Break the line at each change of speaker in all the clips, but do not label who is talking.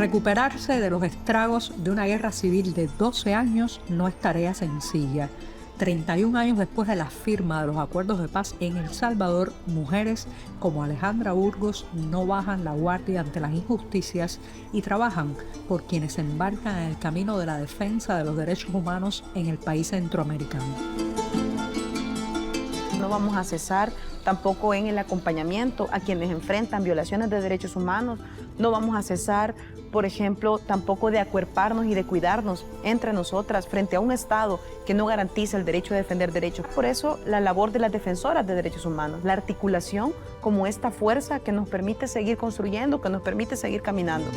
Recuperarse de los estragos de una guerra civil de 12 años no es tarea sencilla. 31 años después de la firma de los acuerdos de paz en El Salvador, mujeres como Alejandra Burgos no bajan la guardia ante las injusticias y trabajan por quienes se embarcan en el camino de la defensa de los derechos humanos en el país centroamericano.
No vamos a cesar tampoco en el acompañamiento a quienes enfrentan violaciones de derechos humanos. No vamos a cesar, por ejemplo, tampoco de acuerparnos y de cuidarnos entre nosotras frente a un Estado que no garantiza el derecho a defender derechos. Por eso, la labor de las defensoras de derechos humanos, la articulación como esta fuerza que nos permite seguir construyendo, que nos permite seguir caminando.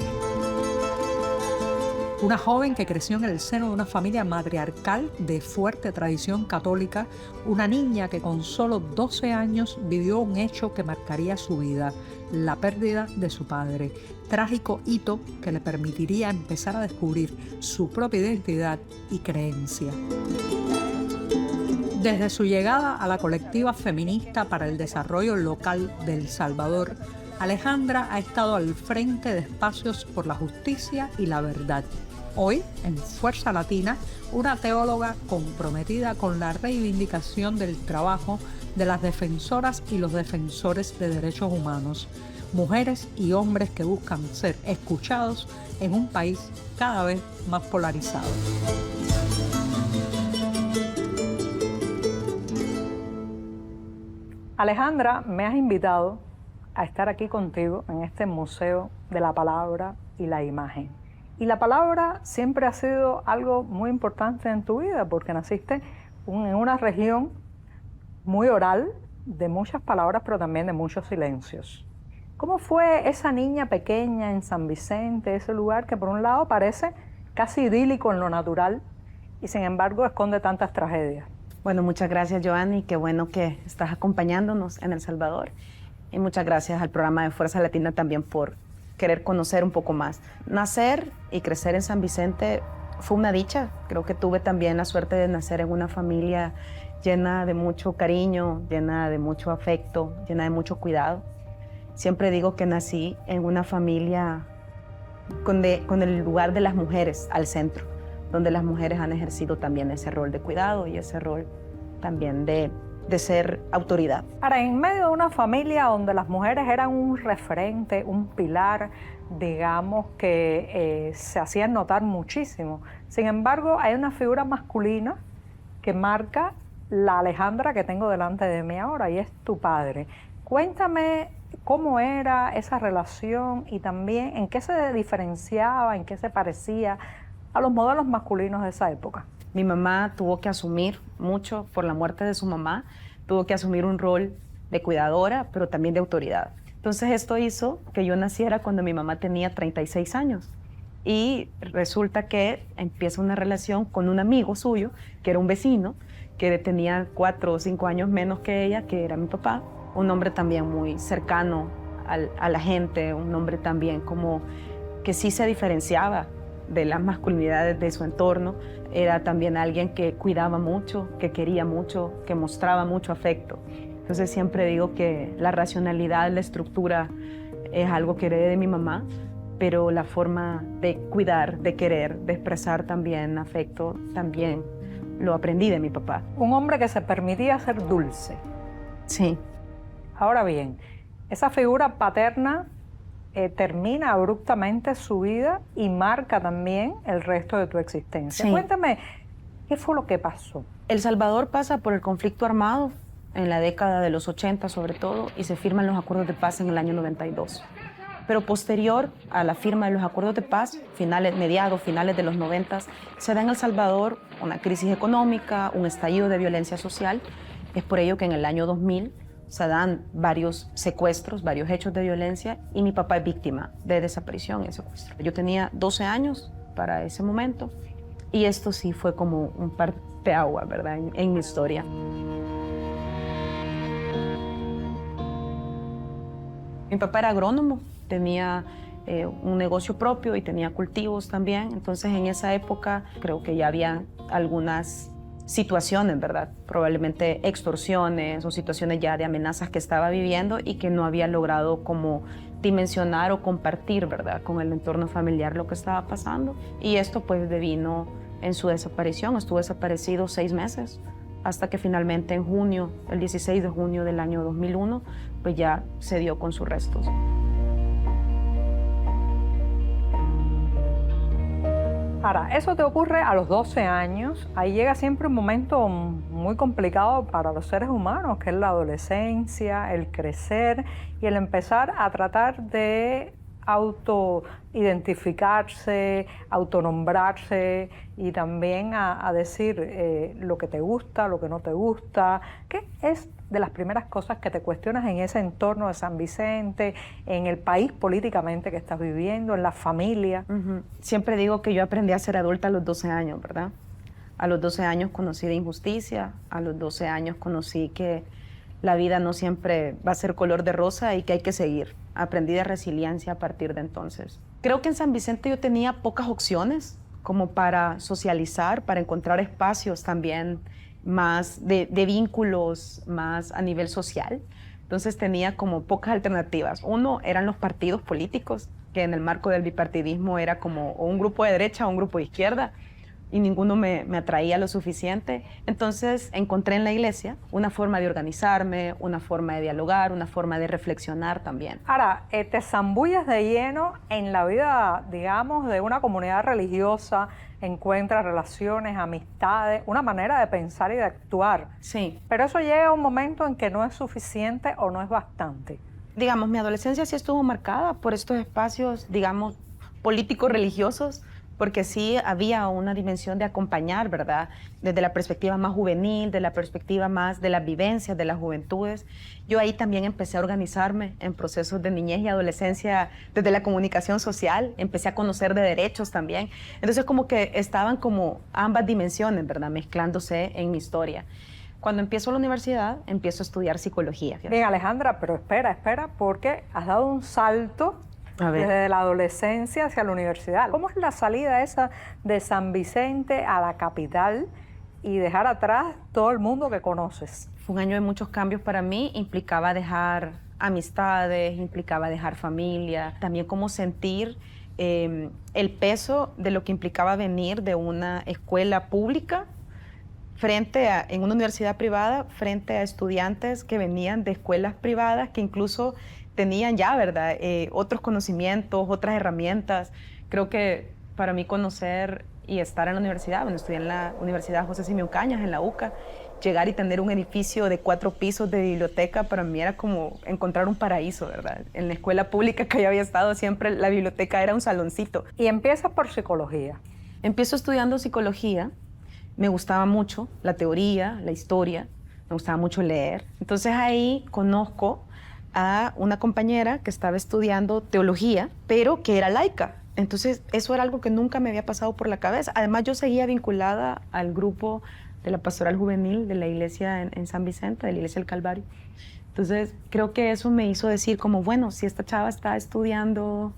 Una joven que creció en el seno de una familia matriarcal de fuerte tradición católica, una niña que con solo 12 años vivió un hecho que marcaría su vida, la pérdida de su padre, trágico hito que le permitiría empezar a descubrir su propia identidad y creencia. Desde su llegada a la colectiva feminista para el desarrollo local de El Salvador, Alejandra ha estado al frente de espacios por la justicia y la verdad. Hoy, en Fuerza Latina, una teóloga comprometida con la reivindicación del trabajo de las defensoras y los defensores de derechos humanos, mujeres y hombres que buscan ser escuchados en un país cada vez más polarizado. Alejandra, me has invitado a estar aquí contigo en este Museo de la Palabra y la Imagen. Y la palabra siempre ha sido algo muy importante en tu vida, porque naciste en una región muy oral, de muchas palabras, pero también de muchos silencios. ¿Cómo fue esa niña pequeña en San Vicente, ese lugar que por un lado parece casi idílico en lo natural y sin embargo esconde tantas tragedias?
Bueno, muchas gracias, Joanny. Qué bueno que estás acompañándonos en El Salvador. Y muchas gracias al programa de Fuerza Latina también por querer conocer un poco más. Nacer y crecer en San Vicente fue una dicha. Creo que tuve también la suerte de nacer en una familia llena de mucho cariño, llena de mucho afecto, llena de mucho cuidado. Siempre digo que nací en una familia con el lugar de las mujeres al centro, donde las mujeres han ejercido también ese rol de cuidado y ese rol también de ser autoridad.
Ahora, en medio de una familia donde las mujeres eran un referente, un pilar, digamos, que se hacían notar muchísimo. Sin embargo, hay una figura masculina que marca la Alejandra que tengo delante de mí ahora, y es tu padre. Cuéntame cómo era esa relación y también en qué se diferenciaba, en qué se parecía a los modelos masculinos de esa época.
Mi mamá tuvo que asumir mucho por la muerte de su mamá, tuvo que asumir un rol de cuidadora, pero también de autoridad. Entonces esto hizo que yo naciera cuando mi mamá tenía 36 años. Y resulta que empieza una relación con un amigo suyo, que era un vecino, que tenía 4 o 5 años menos que ella, que era mi papá. Un hombre también muy cercano a la gente, un hombre también como que sí se diferenciaba de las masculinidades de su entorno. Era también alguien que cuidaba mucho, que quería mucho, que mostraba mucho afecto. Entonces siempre digo que la racionalidad, la estructura es algo que heredé de mi mamá, pero la forma de cuidar, de querer, de expresar también afecto, también lo aprendí de mi papá.
Un hombre que se permitía ser dulce.
Sí.
Ahora bien, esa figura paterna termina abruptamente su vida y marca también el resto de tu existencia. Sí. Cuéntame, ¿qué fue lo que pasó?
El Salvador pasa por el conflicto armado en la década de los 80 sobre todo, y se firman los acuerdos de paz en el año 92. Pero posterior a la firma de los acuerdos de paz, finales de los 90, se da en El Salvador una crisis económica, un estallido de violencia social. Es por ello que en el año 2000 se dan varios secuestros, varios hechos de violencia, y mi papá es víctima de desaparición y secuestro. Yo tenía 12 años para ese momento, y esto sí fue como un parteaguas, ¿verdad?, en mi historia. Mi papá era agrónomo, tenía un negocio propio y tenía cultivos también. Entonces en esa época creo que ya había algunas situaciones, ¿verdad? Probablemente extorsiones o situaciones ya de amenazas que estaba viviendo y que no había logrado como dimensionar o compartir, ¿verdad? Con el entorno familiar lo que estaba pasando. Y esto pues devino en su desaparición. Estuvo desaparecido 6 meses hasta que finalmente en junio, el 16 de junio del año 2001, pues ya se dio con sus restos.
Ahora, eso te ocurre a los 12 años. Ahí llega siempre un momento muy complicado para los seres humanos, que es la adolescencia, el crecer y el empezar a tratar de autoidentificarse, autonombrarse y también a decir lo que te gusta, lo que no te gusta, que es de las primeras cosas que te cuestionas en ese entorno de San Vicente, en el país políticamente que estás viviendo, en la familia.
Siempre digo que yo aprendí a ser adulta a los 12 años, ¿verdad? A los 12 años conocí de injusticia, a los 12 años conocí que la vida no siempre va a ser color de rosa y que hay que seguir. Aprendí de resiliencia a partir de entonces. Creo que en San Vicente yo tenía pocas opciones como para socializar, para encontrar espacios también más de vínculos, más a nivel social. Entonces tenía como pocas alternativas. Uno eran los partidos políticos, que en el marco del bipartidismo era como o un grupo de derecha o un grupo de izquierda, y ninguno me atraía lo suficiente. Entonces encontré en la iglesia una forma de organizarme, una forma de dialogar, una forma de reflexionar también.
Ahora, te zambulles de lleno en la vida, digamos, de una comunidad religiosa, encuentras relaciones, amistades, una manera de pensar y de actuar.
Sí.
Pero eso llega a un momento en que no es suficiente o no es bastante.
Digamos, mi adolescencia sí estuvo marcada por estos espacios, digamos, políticos religiosos, porque sí había una dimensión de acompañar, ¿verdad? Desde la perspectiva más juvenil, de la perspectiva más de las vivencias de las juventudes. Yo ahí también empecé a organizarme en procesos de niñez y adolescencia desde la comunicación social, empecé a conocer de derechos también. Entonces como que estaban como ambas dimensiones, ¿verdad? Mezclándose en mi historia. Cuando empiezo la universidad, empiezo a estudiar psicología.
Bien, Alejandra, pero espera, porque has dado un salto desde la adolescencia hacia la universidad. ¿Cómo es la salida esa de San Vicente a la capital y dejar atrás todo el mundo que conoces?
Fue un año de muchos cambios para mí, implicaba dejar amistades, implicaba dejar familia, también como sentir el peso de lo que implicaba venir de una escuela pública en una universidad privada, frente a estudiantes que venían de escuelas privadas que incluso tenían ya, ¿verdad? Otros conocimientos, otras herramientas. Creo que para mí conocer y estar en la universidad, bueno, estudié en la Universidad José Simeón Cañas, en la UCA, llegar y tener un edificio de 4 pisos de biblioteca, para mí era como encontrar un paraíso, ¿verdad? En la escuela pública que yo había estado, siempre la biblioteca era un saloncito.
Y empiezas por psicología.
Empiezo estudiando psicología, me gustaba mucho la teoría, la historia, me gustaba mucho leer. Entonces ahí conozco a una compañera que estaba estudiando teología, pero que era laica. Entonces, eso era algo que nunca me había pasado por la cabeza. Además, yo seguía vinculada al grupo de la pastoral juvenil de la iglesia en San Vicente, de la iglesia del Calvario. Entonces, creo que eso me hizo decir como, bueno, si esta chava está estudiando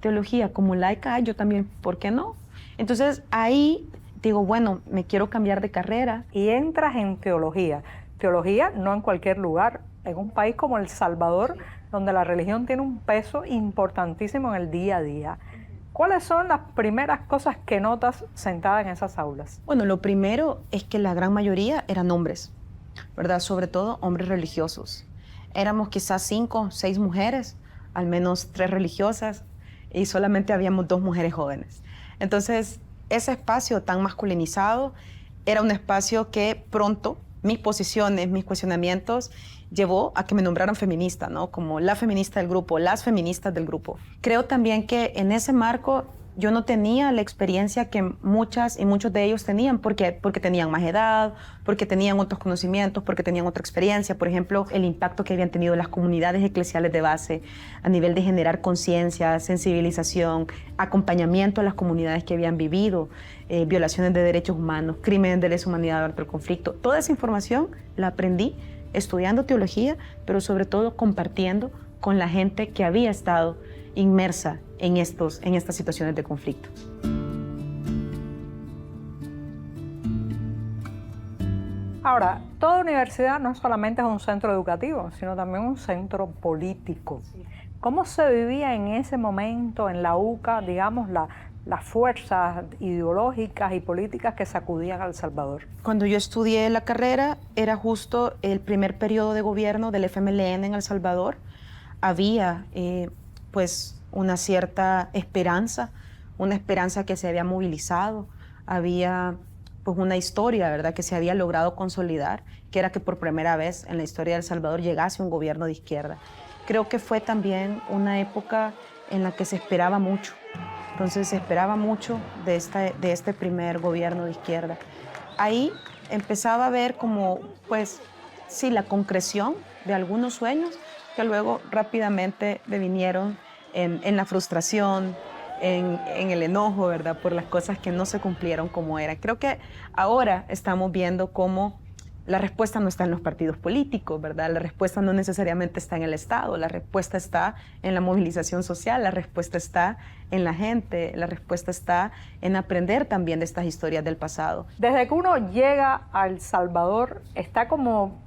teología como laica, yo también, ¿por qué no? Entonces, ahí digo, bueno, me quiero cambiar de carrera.
Y entras en teología. Teología no en cualquier lugar. En un país como El Salvador, donde la religión tiene un peso importantísimo en el día a día. ¿Cuáles son las primeras cosas que notas sentada en esas aulas?
Bueno, lo primero es que la gran mayoría eran hombres, ¿verdad? Sobre todo hombres religiosos. Éramos quizás 5 o 6 mujeres, al menos 3 religiosas, y solamente habíamos 2 mujeres jóvenes. Entonces, ese espacio tan masculinizado era un espacio que pronto mis posiciones, mis cuestionamientos, llevó a que me nombraran feminista, ¿no? Como la feminista del grupo, las feministas del grupo. Creo también que en ese marco yo no tenía la experiencia que muchas y muchos de ellos tenían, porque tenían más edad, porque tenían otros conocimientos, porque tenían otra experiencia. Por ejemplo, el impacto que habían tenido las comunidades eclesiales de base a nivel de generar conciencia, sensibilización, acompañamiento a las comunidades que habían vivido violaciones de derechos humanos, crímenes de lesa humanidad durante el conflicto. Toda esa información la aprendí estudiando teología, pero sobre todo compartiendo con la gente que había estado inmersa en estas situaciones de conflicto.
Ahora, toda universidad no solamente es un centro educativo, sino también un centro político. ¿Cómo se vivía en ese momento en la UCA, digamos, las fuerzas ideológicas y políticas que sacudían a El Salvador?
Cuando yo estudié la carrera, era justo el primer periodo de gobierno del FMLN en El Salvador. Había pues una cierta esperanza, una esperanza que se había movilizado. Había pues una historia, ¿verdad?, que se había logrado consolidar, que era que por primera vez en la historia de El Salvador llegase un gobierno de izquierda. Creo que fue también una época en la que se esperaba mucho. Entonces se esperaba mucho de este primer gobierno de izquierda. Ahí empezaba a ver como, pues, sí, la concreción de algunos sueños que luego rápidamente devinieron en la frustración, en el enojo, ¿verdad?, por las cosas que no se cumplieron como eran. Creo que ahora estamos viendo cómo la respuesta no está en los partidos políticos, ¿verdad? La respuesta no necesariamente está en el Estado, la respuesta está en la movilización social, la respuesta está en la gente, la respuesta está en aprender también de estas historias del pasado.
Desde que uno llega a El Salvador, está como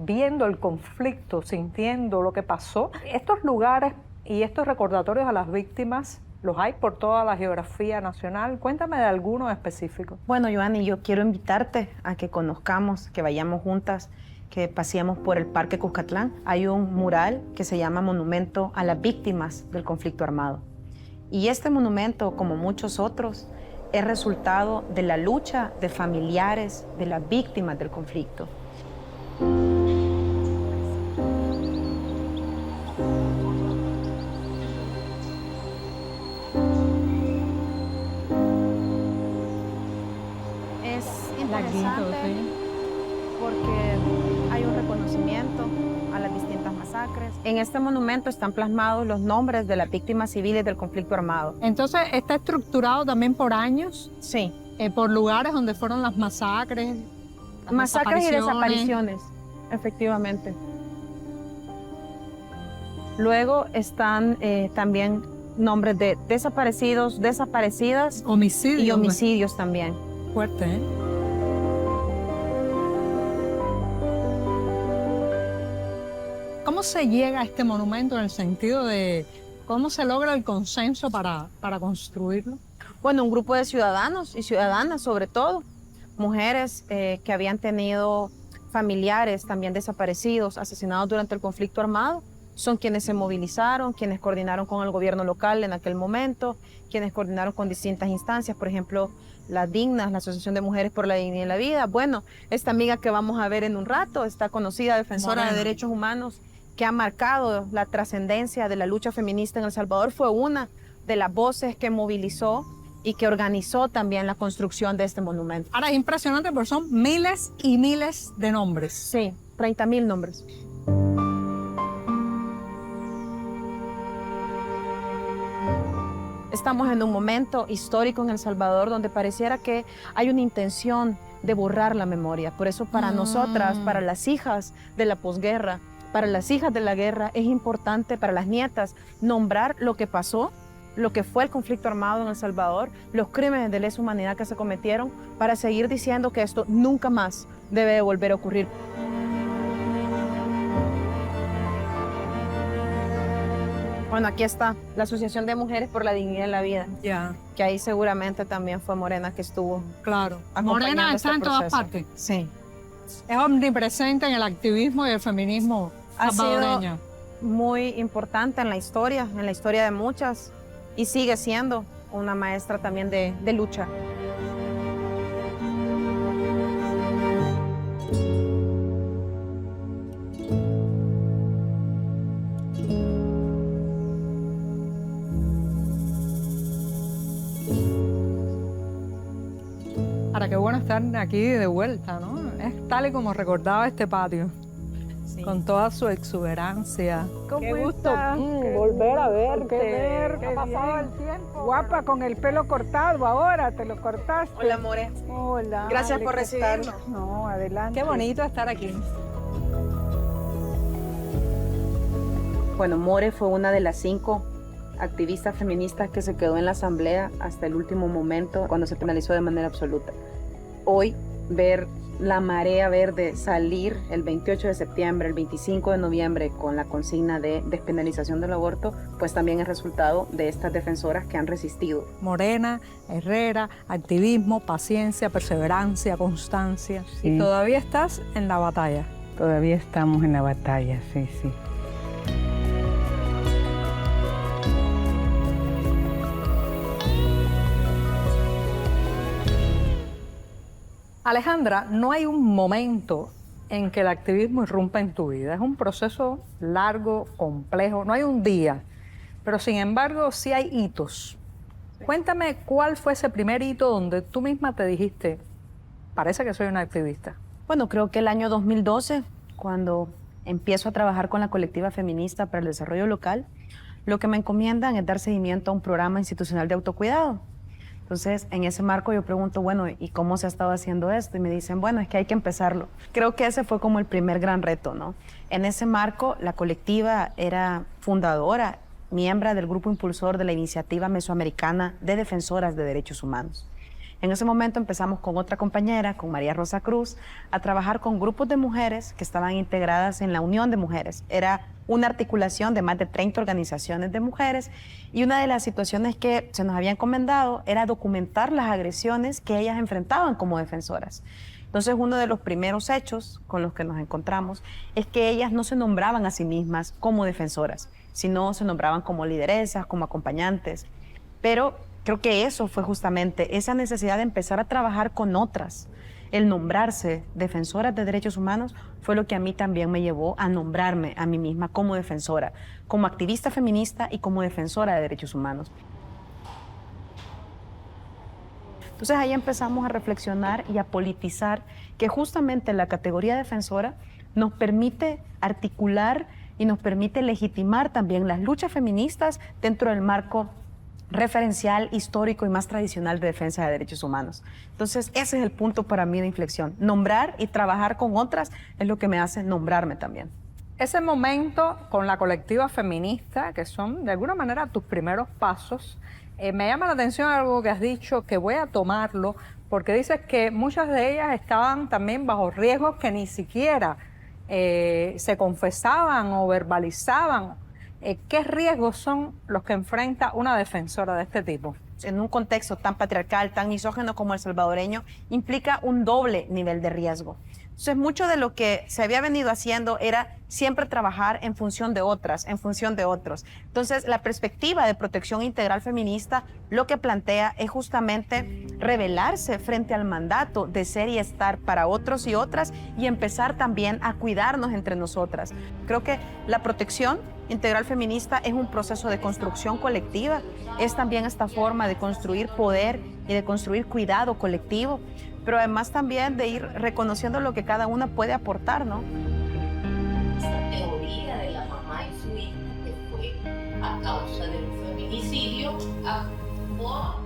viendo el conflicto, sintiendo lo que pasó. Estos lugares y estos recordatorios a las víctimas, ¿los hay por toda la geografía nacional? Cuéntame de alguno específico.
Bueno, Joanny, yo quiero invitarte a que conozcamos, que vayamos juntas, que paseemos por el Parque Cuscatlán. Hay un mural que se llama Monumento a las Víctimas del Conflicto Armado. Y este monumento, como muchos otros, es resultado de la lucha de familiares de las víctimas del conflicto. Interesante porque hay un reconocimiento a las distintas masacres. En este monumento están plasmados los nombres de las víctimas civiles del conflicto armado.
Entonces, ¿está estructurado también por años?
Sí.
Por lugares donde fueron las masacres.
Masacres y desapariciones, efectivamente. Luego están también nombres de desaparecidos, desaparecidas y homicidios también.
Fuerte, ¿eh? ¿Cómo se llega a este monumento en el sentido de cómo se logra el consenso para construirlo?
Bueno, un grupo de ciudadanos y ciudadanas, sobre todo, mujeres que habían tenido familiares también desaparecidos, asesinados durante el conflicto armado, son quienes se movilizaron, quienes coordinaron con el gobierno local en aquel momento, quienes coordinaron con distintas instancias, por ejemplo, las Dignas, la Asociación de Mujeres por la Dignidad y la Vida. Bueno, esta amiga que vamos a ver en un rato, esta conocida defensora de derechos humanos que ha marcado la trascendencia de la lucha feminista en El Salvador, fue una de las voces que movilizó y que organizó también la construcción de este monumento.
Ahora, es impresionante porque son miles y miles de nombres.
Sí, 30,000 nombres. Estamos en un momento histórico en El Salvador donde pareciera que hay una intención de borrar la memoria. Por eso para nosotras, para las hijas de la posguerra, para las hijas de la guerra, es importante para las nietas nombrar lo que pasó, lo que fue el conflicto armado en El Salvador, los crímenes de lesa humanidad que se cometieron, para seguir diciendo que esto nunca más debe de volver a ocurrir. Bueno, aquí está la Asociación de Mujeres por la Dignidad y la Vida.
Ya.
Que ahí seguramente también fue Morena que estuvo.
Claro.
Morena
Morena
está
en todas partes.
Sí.
Es omnipresente en el activismo y el feminismo salvadoreño.
Ha sido muy importante en la historia de muchas, y sigue siendo una maestra también de lucha.
Ahora, qué bueno estar aquí de vuelta, ¿no? Es tal y como recordaba este patio, sí, con toda su exuberancia.
Qué gusto
volver a verte.
Ha pasado el tiempo. Guapa, con el pelo cortado ahora, te lo cortaste.
Hola, More.
Hola.
Gracias por recibirnos.
No, adelante.
Qué bonito estar aquí.
Bueno, More fue una de las 5 activistas feministas que se quedó en la asamblea hasta el último momento, cuando se penalizó de manera absoluta. Hoy, ver la marea verde salir el 28 de septiembre, el 25 de noviembre con la consigna de despenalización del aborto, pues también es resultado de estas defensoras que han resistido.
Morena, Herrera, activismo, paciencia, perseverancia, constancia.
Sí.
Y todavía estás en la batalla.
Todavía estamos en la batalla, sí, sí.
Alejandra, no hay un momento en que el activismo irrumpa en tu vida. Es un proceso largo, complejo, no hay un día, pero sin embargo sí hay hitos. Cuéntame cuál fue ese primer hito donde tú misma te dijiste, parece que soy una activista.
Bueno, creo que el año 2012, cuando empiezo a trabajar con la colectiva feminista para el desarrollo local, lo que me encomiendan es dar seguimiento a un programa institucional de autocuidado. Entonces, en ese marco yo pregunto, bueno, ¿y cómo se ha estado haciendo esto? Y me dicen, bueno, es que hay que empezarlo. Creo que ese fue como el primer gran reto, ¿no? En ese marco, la colectiva era fundadora, miembro del grupo impulsor de la Iniciativa Mesoamericana de Defensoras de Derechos Humanos. En ese momento empezamos con otra compañera, con María Rosa Cruz, a trabajar con grupos de mujeres que estaban integradas en la Unión de Mujeres. Era una articulación de más de 30 organizaciones de mujeres y una de las situaciones que se nos había encomendado era documentar las agresiones que ellas enfrentaban como defensoras. Entonces, uno de los primeros hechos con los que nos encontramos es que ellas no se nombraban a sí mismas como defensoras, sino se nombraban como lideresas, como acompañantes. Pero creo que eso fue justamente esa necesidad de empezar a trabajar con otras. El nombrarse defensoras de derechos humanos fue lo que a mí también me llevó a nombrarme a mí misma como defensora, como activista feminista y como defensora de derechos humanos. Entonces ahí empezamos a reflexionar y a politizar que justamente la categoría defensora nos permite articular y nos permite legitimar también las luchas feministas dentro del marco referencial, histórico y más tradicional de defensa de derechos humanos. Entonces, ese es el punto para mí de inflexión. Nombrar y trabajar con otras es lo que me hace nombrarme también.
Ese momento con la colectiva feminista, que son de alguna manera tus primeros pasos, me llama la atención algo que has dicho, que voy a tomarlo, porque dices que muchas de ellas estaban también bajo riesgos que ni siquiera se confesaban o verbalizaban. ¿Qué riesgos son los que enfrenta una defensora de este tipo?
En un contexto tan patriarcal, tan misógino como el salvadoreño, implica un doble nivel de riesgo. Entonces, mucho de lo que se había venido haciendo era siempre trabajar en función de otras, en función de otros. Entonces, la perspectiva de protección integral feminista lo que plantea es justamente rebelarse frente al mandato de ser y estar para otros y otras y empezar también a cuidarnos entre nosotras. Creo que la protección integral feminista es un proceso de construcción colectiva, es también esta forma de construir poder y de construir cuidado colectivo, pero además también de ir reconociendo lo que cada una puede aportar, ¿no?
Esta teoría de la mamá y su hija, que fue a causa de un feminicidio, por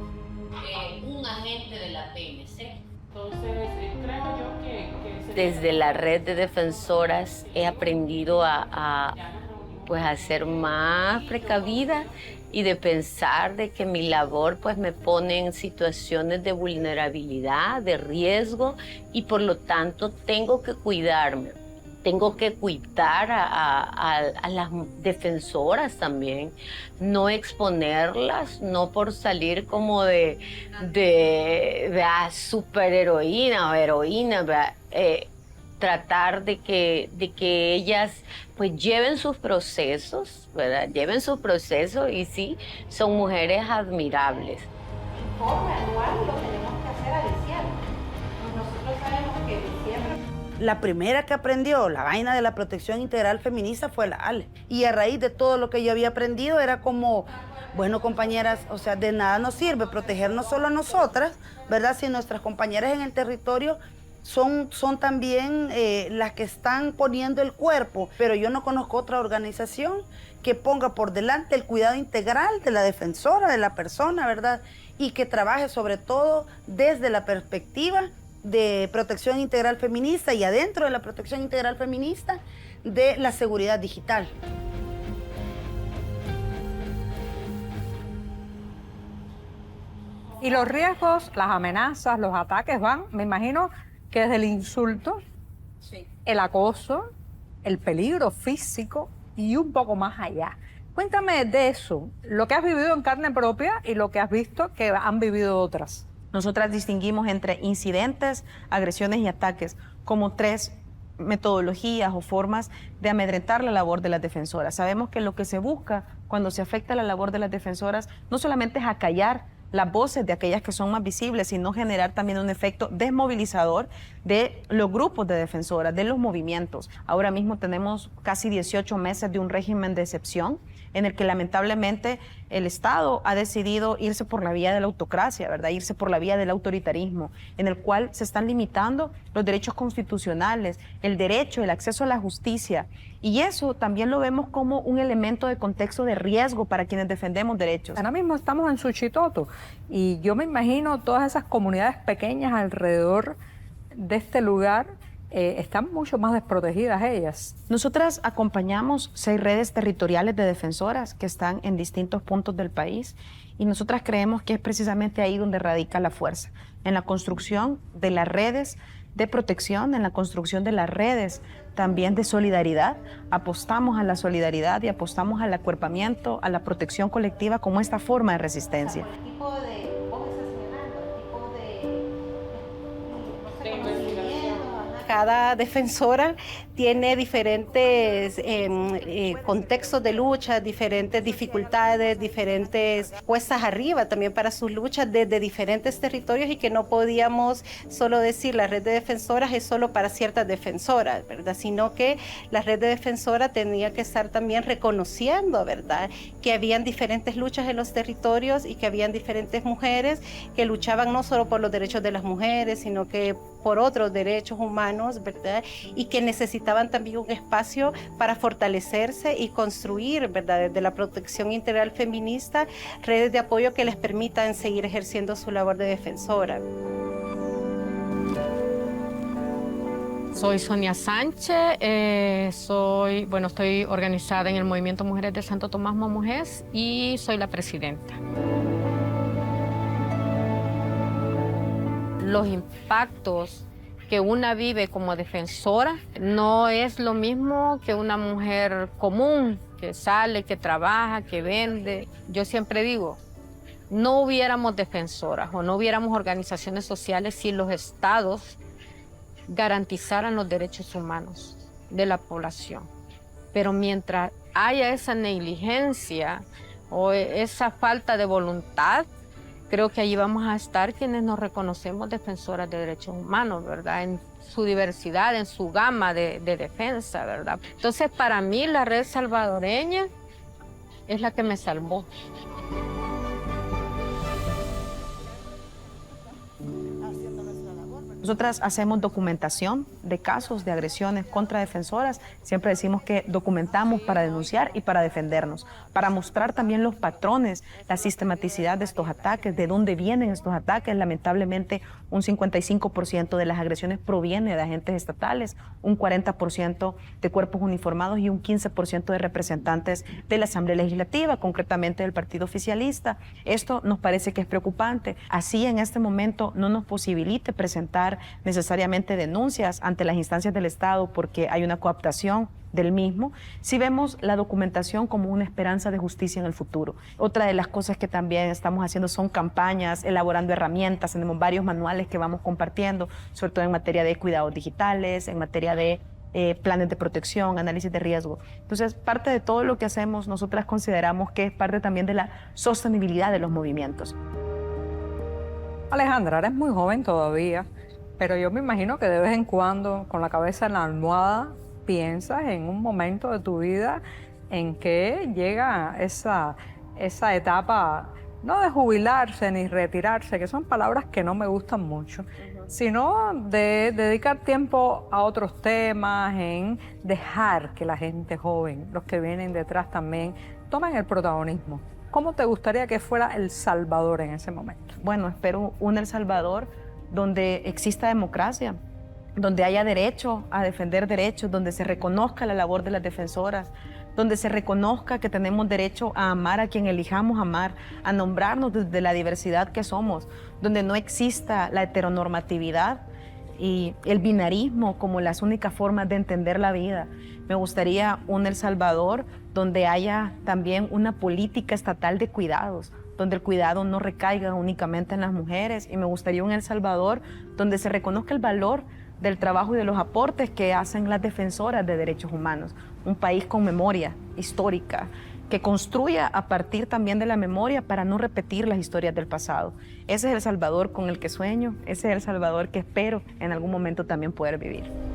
un agente de la PNC.
Entonces, creo yo que
Desde la red de defensoras he aprendido a ser más precavida y de pensar de que mi labor pues me pone en situaciones de vulnerabilidad, de riesgo y por lo tanto tengo que cuidarme. Tengo que cuidar a las defensoras también, no exponerlas, no por salir como de superheroína o heroína, tratar de que ellas pues lleven sus procesos, ¿verdad? Lleven sus procesos y sí, son mujeres admirables.
el informe anual lo tenemos que hacer a diciembre. Nosotros sabemos que diciembre...
La primera que aprendió la vaina de la protección integral feminista fue la Ale. Y a raíz de todo lo que yo había aprendido era como, bueno, compañeras, o sea, de nada nos sirve protegernos solo a nosotras, ¿verdad? Si nuestras compañeras en el territorio son también las que están poniendo el cuerpo, pero yo no conozco otra organización que ponga por delante el cuidado integral de la defensora, de la persona, ¿verdad? Y que trabaje sobre todo desde la perspectiva de protección integral feminista y adentro de la protección integral feminista de la seguridad digital.
Y los riesgos, las amenazas, los ataques van, me imagino, que es el insulto, el acoso, el peligro físico y un poco más allá. Cuéntame de eso, lo que has vivido en carne propia y lo que has visto que han vivido otras.
Nosotras distinguimos entre incidentes, agresiones y ataques como 3 metodologías o formas de amedrentar la labor de las defensoras. Sabemos que lo que se busca cuando se afecta la labor de las defensoras no solamente es acallar las voces de aquellas que son más visibles, sino generar también un efecto desmovilizador de los grupos de defensoras, de los movimientos. Ahora mismo tenemos casi 18 meses de un régimen de excepción en el que lamentablemente el Estado ha decidido irse por la vía de la autocracia, ¿verdad? Irse por la vía del autoritarismo, en el cual se están limitando los derechos constitucionales, el derecho, el acceso a la justicia. Y eso también lo vemos como un elemento de contexto de riesgo para quienes defendemos derechos.
Ahora mismo estamos en Suchitoto y yo me imagino todas esas comunidades pequeñas alrededor de este lugar están mucho más desprotegidas ellas.
Nosotras acompañamos 6 redes territoriales de defensoras que están en distintos puntos del país y nosotras creemos que es precisamente ahí donde radica la fuerza, en la construcción de las redes de protección, en la construcción de las redes también de solidaridad. Apostamos a la solidaridad y apostamos al acuerpamiento, a la protección colectiva como esta forma de resistencia.
El tipo de, vos estás señalando, el tipo de conocimiento, cada defensora tiene diferentes contextos de lucha, diferentes dificultades, diferentes cuestas arriba también para sus luchas desde diferentes territorios y que no podíamos solo decir la red de defensoras es solo para ciertas defensoras, ¿verdad? Sino que la red de defensoras tenía que estar también reconociendo, ¿verdad? Que habían diferentes luchas en los territorios y que habían diferentes mujeres que luchaban no solo por los derechos de las mujeres, sino que por otros derechos humanos, ¿verdad? Y que necesitaban también un espacio para fortalecerse y construir, ¿verdad? Desde la protección integral feminista, redes de apoyo que les permitan seguir ejerciendo su labor de defensora.
Soy Sonia Sánchez, estoy organizada en el Movimiento Mujeres de Santo Tomás Momujés y soy la presidenta. Los impactos que una vive como defensora no es lo mismo que una mujer común que sale, que trabaja, que vende. Yo siempre digo, no hubiéramos defensoras o no hubiéramos organizaciones sociales si los estados garantizaran los derechos humanos de la población. Pero mientras haya esa negligencia o esa falta de voluntad, creo que allí vamos a estar quienes nos reconocemos defensoras de derechos humanos, ¿verdad? En su diversidad, en su gama de defensa, ¿verdad? Entonces, para mí, la red salvadoreña es la que me salvó.
Nosotras hacemos documentación de casos de agresiones contra defensoras. Siempre decimos que documentamos para denunciar y para defendernos, para mostrar también los patrones, la sistematicidad de estos ataques, de dónde vienen estos ataques. Lamentablemente, un 55% de las agresiones proviene de agentes estatales, un 40% de cuerpos uniformados y un 15% de representantes de la Asamblea Legislativa, concretamente del partido oficialista. Esto nos parece que es preocupante. Así, en este momento, no nos posibilite presentar necesariamente denuncias ante las instancias del Estado porque hay una cooptación del mismo, si vemos la documentación como una esperanza de justicia en el futuro. Otra de las cosas que también estamos haciendo son campañas, elaborando herramientas, tenemos varios manuales que vamos compartiendo, sobre todo en materia de cuidados digitales, en materia de planes de protección, análisis de riesgo. Entonces, parte de todo lo que hacemos, nosotras consideramos que es parte también de la sostenibilidad de los movimientos.
Alejandra, eres muy joven todavía, pero yo me imagino que de vez en cuando, con la cabeza en la almohada, piensas en un momento de tu vida en que llega esa etapa, no de jubilarse ni retirarse, que son palabras que no me gustan mucho, sino de dedicar tiempo a otros temas, en dejar que la gente joven, los que vienen detrás también, tomen el protagonismo. ¿Cómo te gustaría que fuera El Salvador en ese momento?
Bueno, espero un El Salvador donde exista democracia, donde haya derecho a defender derechos, donde se reconozca la labor de las defensoras, donde se reconozca que tenemos derecho a amar a quien elijamos amar, a nombrarnos desde la diversidad que somos, donde no exista la heteronormatividad y el binarismo como las únicas formas de entender la vida. Me gustaría un El Salvador donde haya también una política estatal de cuidados, donde el cuidado no recaiga únicamente en las mujeres, y me gustaría un El Salvador donde se reconozca el valor del trabajo y de los aportes que hacen las defensoras de derechos humanos. Un país con memoria histórica, que construya a partir también de la memoria para no repetir las historias del pasado. Ese es El Salvador con el que sueño, ese es El Salvador que espero en algún momento también poder vivir.